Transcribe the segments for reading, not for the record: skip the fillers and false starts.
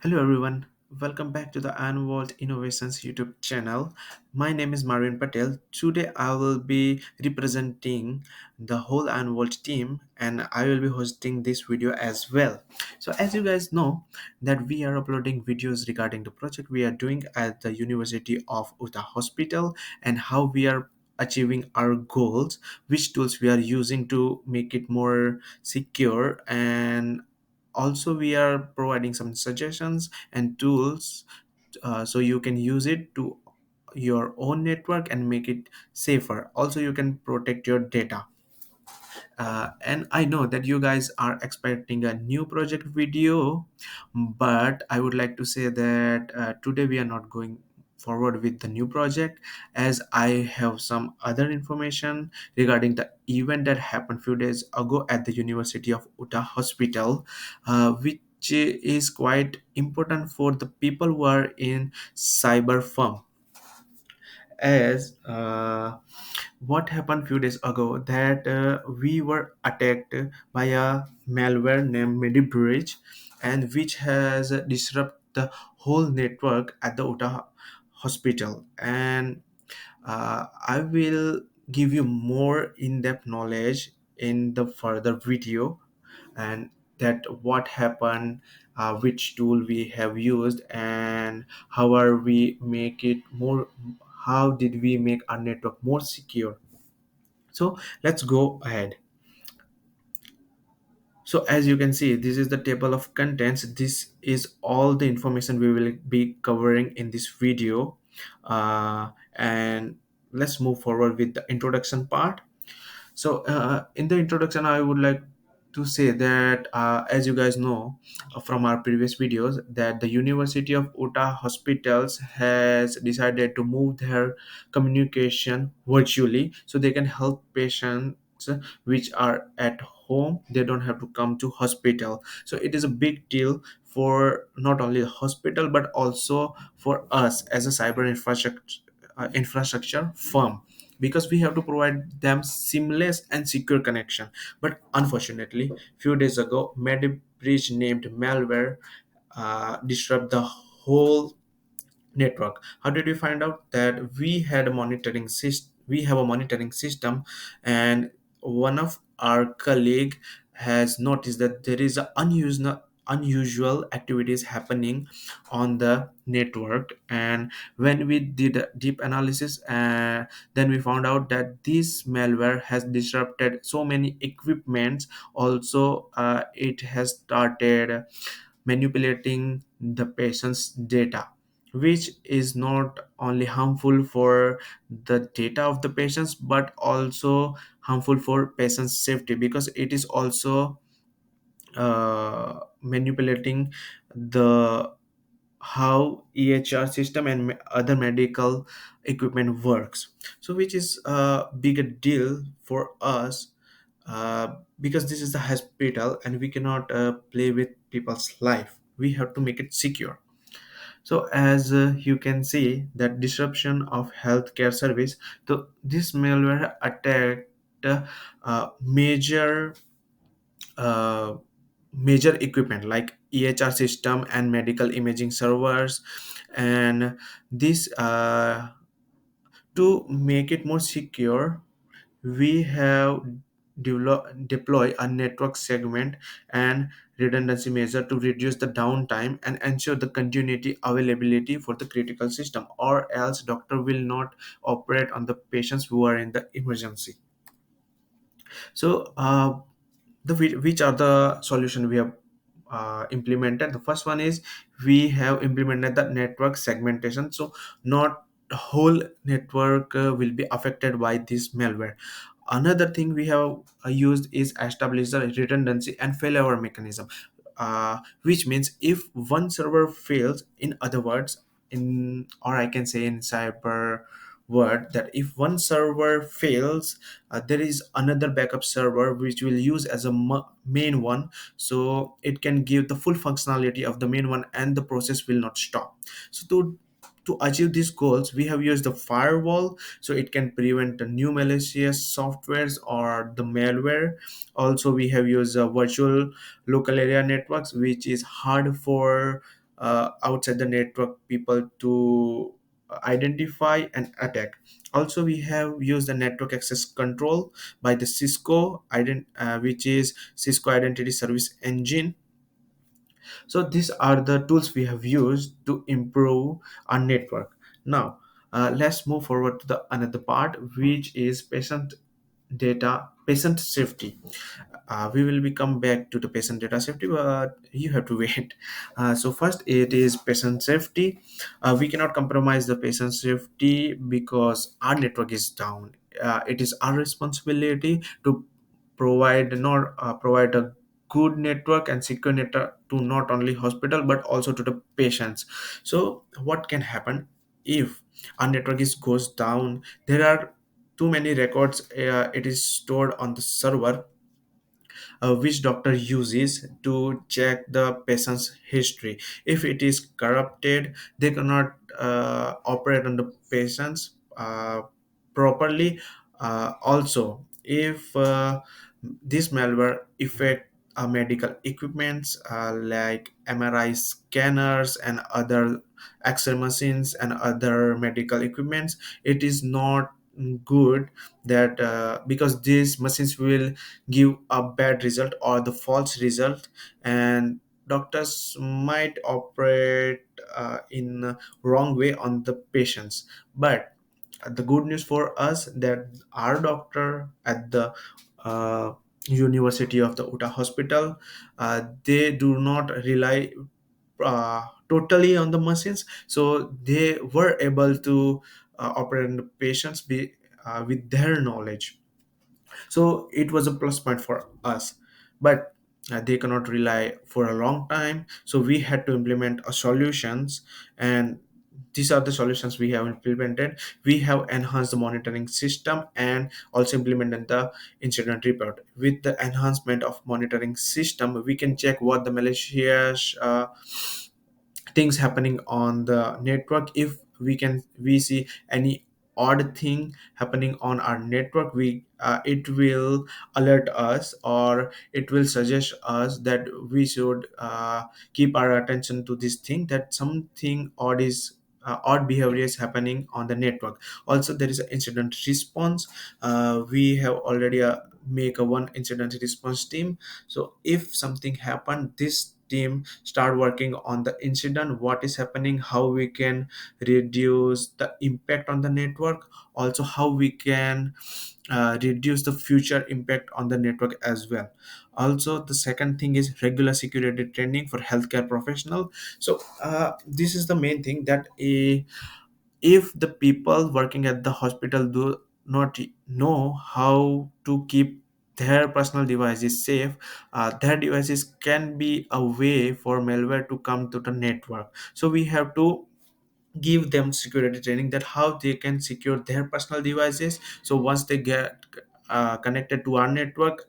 Hello everyone, welcome back to the Unworld Innovations YouTube channel. My name is Marvin Patel. Today I will be representing the whole Unworld team and I will be hosting this video as well. So as you guys know that we are uploading videos regarding the project we are doing at the University of Utah Hospital and how we are achieving our goals, which tools we are using to make it more secure, and also we are providing some suggestions and tools so you can use it to your own network and make it safer. Also you can protect your data. And I know that you guys are expecting a new project video, but I would like to say that today we are not going forward with the new project, as I have some other information regarding the event that happened few days ago at the University of Utah Hospital, which is quite important for the people who are in cyber firm. As what happened few days ago that we were attacked by a malware named MediBridge, and which has disrupted the whole network at the Utah hospital. And I will give you more in-depth knowledge in the further video, and that what happened, which tool we have used, and how are we make it more, how did we make our network more secure. So let's go ahead. So as you can see, this is the table of contents. This is all the information we will be covering in this video. And let's move forward with the introduction part. So, in the introduction, I would like to say that, as you guys know from our previous videos, that the University of Utah Hospitals has decided to move their communication virtually, so they can help patients which are at home. They don't have to come to hospital. So it is a big deal for not only the hospital but also for us as a cyber infrastructure firm, because we have to provide them seamless and secure connection. But unfortunately, few days ago, MediBridge named malware disrupt the whole network. How did we find out? That we had a monitoring system. We have a monitoring system, and one of our colleague has noticed that there is a unusual activities happening on the network. And when we did a deep analysis, then we found out that this malware has disrupted so many equipments. Also, it has started manipulating the patient's data, which is not only harmful for the data of the patients but also harmful for patient's safety, because it is also manipulating the how EHR system and other medical equipment works. So which is a bigger deal for us, because this is the hospital and we cannot play with people's life. We have to make it secure. So as you can see that disruption of healthcare service, so this malware attacked major uh, major equipment like EHR system and medical imaging servers. And this to make it more secure, we have deploy a network segment and redundancy measure to reduce the downtime and ensure the continuity availability for the critical system, or else doctor will not operate on the patients who are in the emergency. So which are the solution we have implemented? The first one is we have implemented the network segmentation, so not the whole network will be affected by this malware. Another thing we have used is establish the redundancy and failover mechanism, which means if one server fails, in other words, in, or I can say in cyber word, that if one server fails, there is another backup server which will use as a main one, so it can give the full functionality of the main one and the process will not stop. So to achieve these goals, we have used the firewall, so it can prevent the new malicious softwares or the malware. Also we have used virtual local area networks, which is hard for outside the network people to identify and attack. Also, we have used the network access control by the which is Cisco Identity Service Engine. So these are the tools we have used to improve our network. Now, let's move forward to the another part, which is patient safety. We will be come back to the patient data safety, but you have to wait. So first, it is patient safety. We cannot compromise the patient safety because our network is down. It is our responsibility to provide a good network and secure network to not only hospital but also to the patients. So what can happen if our network is goes down? There are too many records. It is stored on the server, which doctor uses to check the patient's history. If it is corrupted, they cannot operate on the patients properly. Also, if this malware affect medical equipments like MRI scanners and other X-ray machines and other medical equipments, it is not good that because these machines will give a bad result or the false result, and doctors might operate in a wrong way on the patients. But the good news for us that our doctor at the uh, University of the Utah Hospital, they do not rely totally on the machines, so they were able to operate on the patients with their knowledge. So it was a plus point for us. But they cannot rely for a long time, so we had to implement a solutions. And these are the solutions we have implemented. We have enhanced the monitoring system and also implemented the incident report. With the enhancement of monitoring system, we can check what the malicious things happening on the network. If we see any odd thing happening on our network, we it will alert us, or it will suggest us that we should keep our attention to this thing, that something odd behavior is happening on the network. Also, there is an incident response. We have already make a one incident response team. So if something happened, this team start working on the incident, what is happening, how we can reduce the impact on the network, also how we can reduce the future impact on the network as well. Also, the second thing is regular security training for healthcare professional. So this is the main thing, that if the people working at the hospital do not know how to keep their personal devices safe, their devices can be a way for malware to come to the network. So we have to give them security training, that how they can secure their personal devices. So once they get connected to our network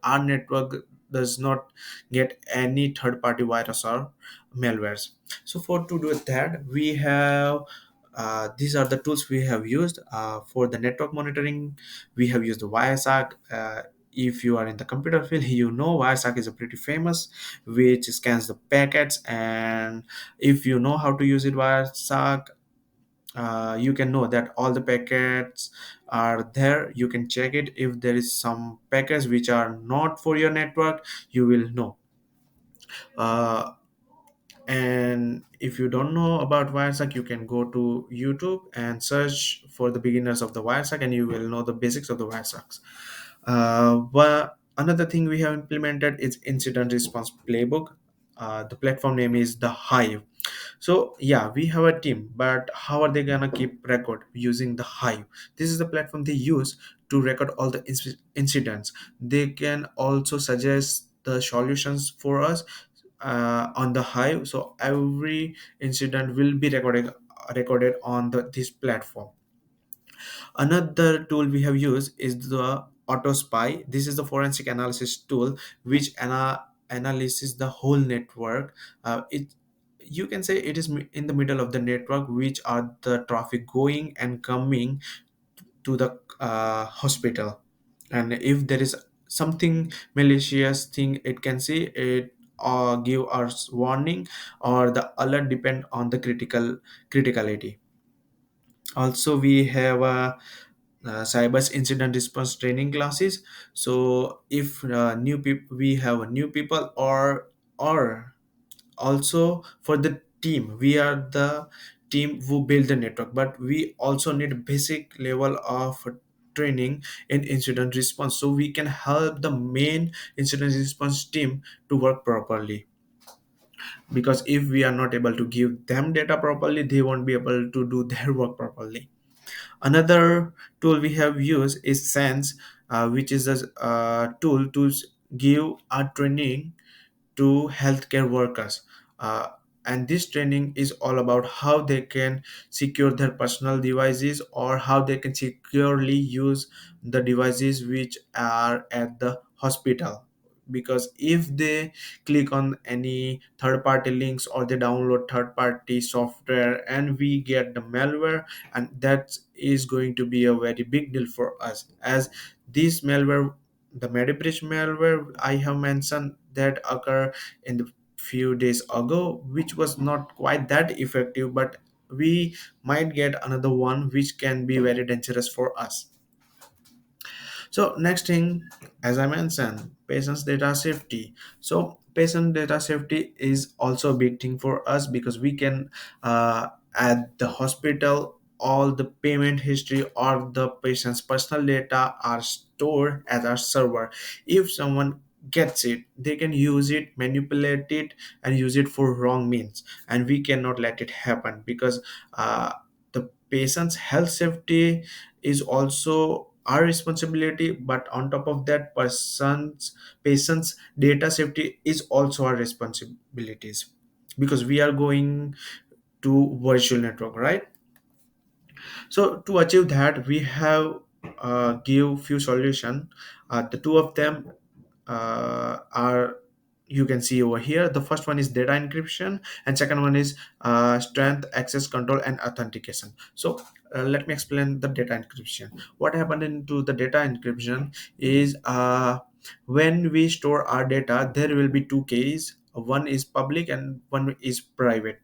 does not get any third party virus or malwares. So for to do that, we have these are the tools we have used for the network monitoring. We have used the Wireshark. If you are in the computer field, you know Wireshark is a pretty famous, which scans the packets. And if you know how to use it, Wireshark, you can know that all the packets are there. You can check it. If there is some packets which are not for your network, you will know. uh, and if you don't know about Wireshark, you can go to YouTube and search for the beginners of the Wireshark, and you will know the basics of the Wiresharks. But another thing we have implemented is incident response playbook. The platform name is the Hive. So yeah, we have a team, but how are they gonna keep record using the Hive? This is the platform they use to record all the incidents. They can also suggest the solutions for us on the Hive. So every incident will be recorded on this platform. Another tool we have used is the Auto Spy. This is the forensic analysis tool which analyzes the whole network. It You can say it is in the middle of the network, which are the traffic going and coming to the hospital. And if there is something malicious thing, it can see it give us warning, or the alert depend on the criticality. Also we have cyber incident response training classes. So if new people, we have a new people, or also for the team, we are the team who build the network, but we also need basic level of training in incident response, so we can help the main incident response team to work properly. Because if we are not able to give them data properly, they won't be able to do their work properly. Another tool we have used is sense, which is a tool to give a training to healthcare workers. Uh, and this training is all about how they can secure their personal devices, or how they can securely use the devices which are at the hospital. Because if they click on any third party links, or they download third party software, and we get the malware, and that is going to be a very big deal for us, as this malware, the MediBridge malware I have mentioned, that occur in the few days ago, which was not quite that effective, but we might get another one which can be very dangerous for us. So next thing, as I mentioned, patient's data safety. So patient data safety is also a big thing for us, because we can at the hospital, all the payment history or the patient's personal data are stored at our server. If someone gets it, they can use it, manipulate it, and use it for wrong means, and we cannot let it happen. Because the patient's health safety is also our responsibility, but on top of that, patient's data safety is also our responsibilities, because we are going to virtual network, right? So to achieve that, we have give few solution. The two of them are, you can see over here. The first one is data encryption, and second one is strength, access control, and authentication. So let me explain the data encryption. What happened into the data encryption is, when we store our data, there will be two keys. One is public and one is private.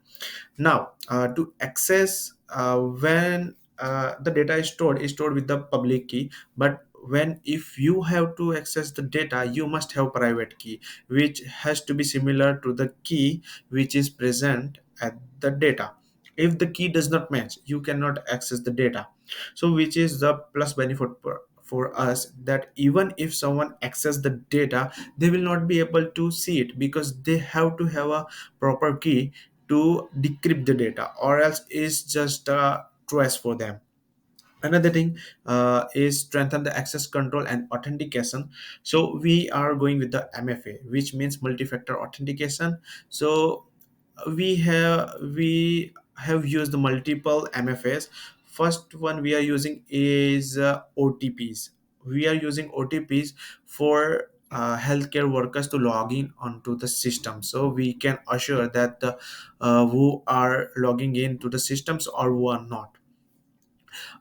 Now, to access, when the data is stored with the public key, but when if you have to access the data, you must have private key, which has to be similar to the key which is present at the data. If the key does not match, you cannot access the data. So which is the plus benefit for us, that even if someone access the data, they will not be able to see it, because they have to have a proper key to decrypt the data, or else it's just a trace for them. Another thing is strengthen the access control and authentication. So we are going with the MFA, which means multi-factor authentication. So we have used multiple MFAs. First one we are using is OTPs. We are using OTPs for healthcare workers to log in onto the system, so we can assure that the who are logging in to the systems or who are not.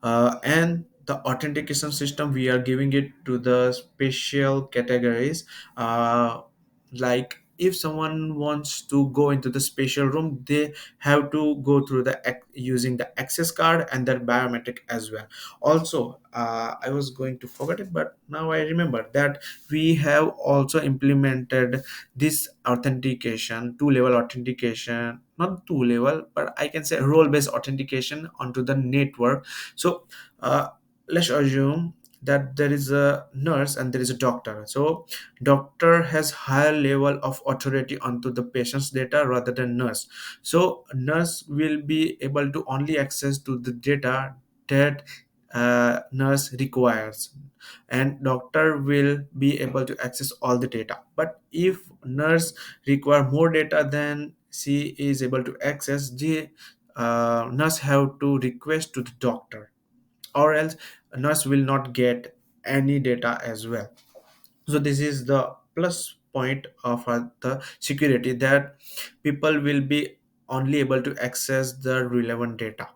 And the authentication system, we are giving it to the special categories. Like if someone wants to go into the special room, they have to go through using the access card and their biometric as well. Also, I was going to forget it, but now I remember that we have also implemented this authentication, two level authentication, not two level, but I can say role based authentication onto the network. So uh, let's assume that there is a nurse and there is a doctor. So doctor has higher level of authority onto the patient's data rather than nurse. So nurse will be able to only access to the data that nurse requires, and doctor will be able to access all the data. But if nurse require more data than she is able to access, the nurse have to request to the doctor, or else a nurse will not get any data as well. So this is the plus point of the security, that people will be only able to access the relevant data.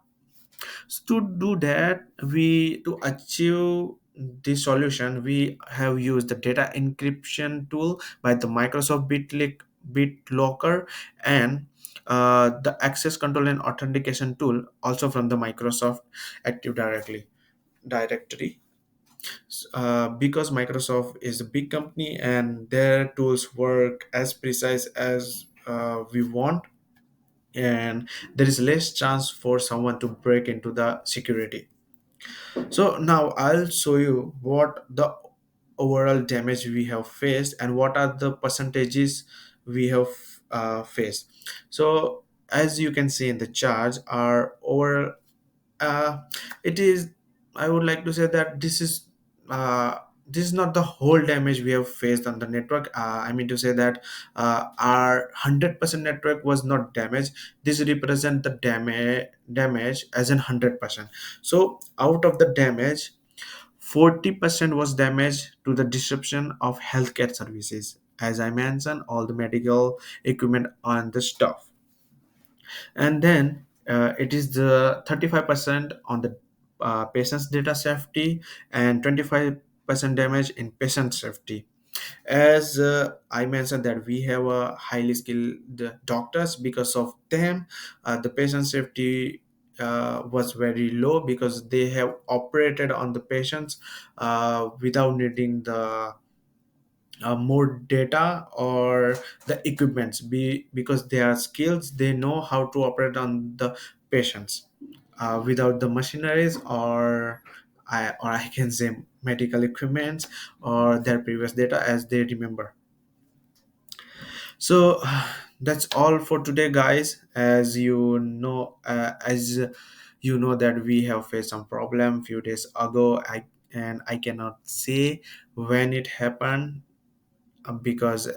So to do that, we to achieve this solution, we have used the data encryption tool by the Microsoft BitLocker, and the access control and authentication tool also from the Microsoft Active Directory. Because Microsoft is a big company and their tools work as precise as we want, and there is less chance for someone to break into the security. So now I'll show you what the overall damage we have faced and what are the percentages we have faced. So as you can see in the charts, our overall uh, it is, I would like to say that uh, this is not the whole damage we have faced on the network. I mean to say that our 100% network was not damaged. This represent the damage as in 100%. So out of the damage, 40% was damage to the disruption of healthcare services, as I mentioned, all the medical equipment and the stuff. And then it is the 35% on the patient's data safety, and 25% damage in patient safety. As I mentioned that we have a highly skilled doctors, because of them the patient safety was very low, because they have operated on the patients without needing the more data or the equipments, because they are skills, they know how to operate on the patients without the machineries, or I can say medical equipments, or their previous data as they remember. So that's all for today, guys. As you know that we have faced some problem few days ago. I cannot say when it happened, because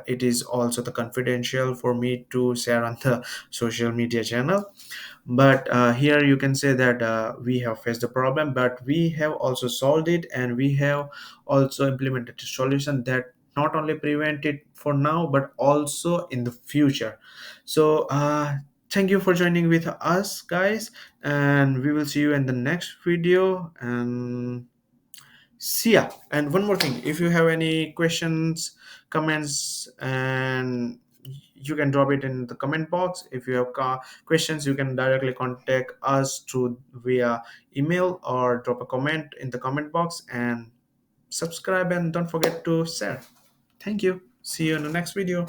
it is also the confidential for me to share on the social media channel. But here you can say that we have faced the problem, but we have also solved it, and we have also implemented a solution that not only prevent it for now but also in the future. So thank you for joining with us, guys, and we will see you in the next video. And see ya. And one more thing, if you have any questions, comments, and you can drop it in the comment box. If you have questions, you can directly contact us through via email, or drop a comment in the comment box, and subscribe, and don't forget to share. Thank you. See you in the next video.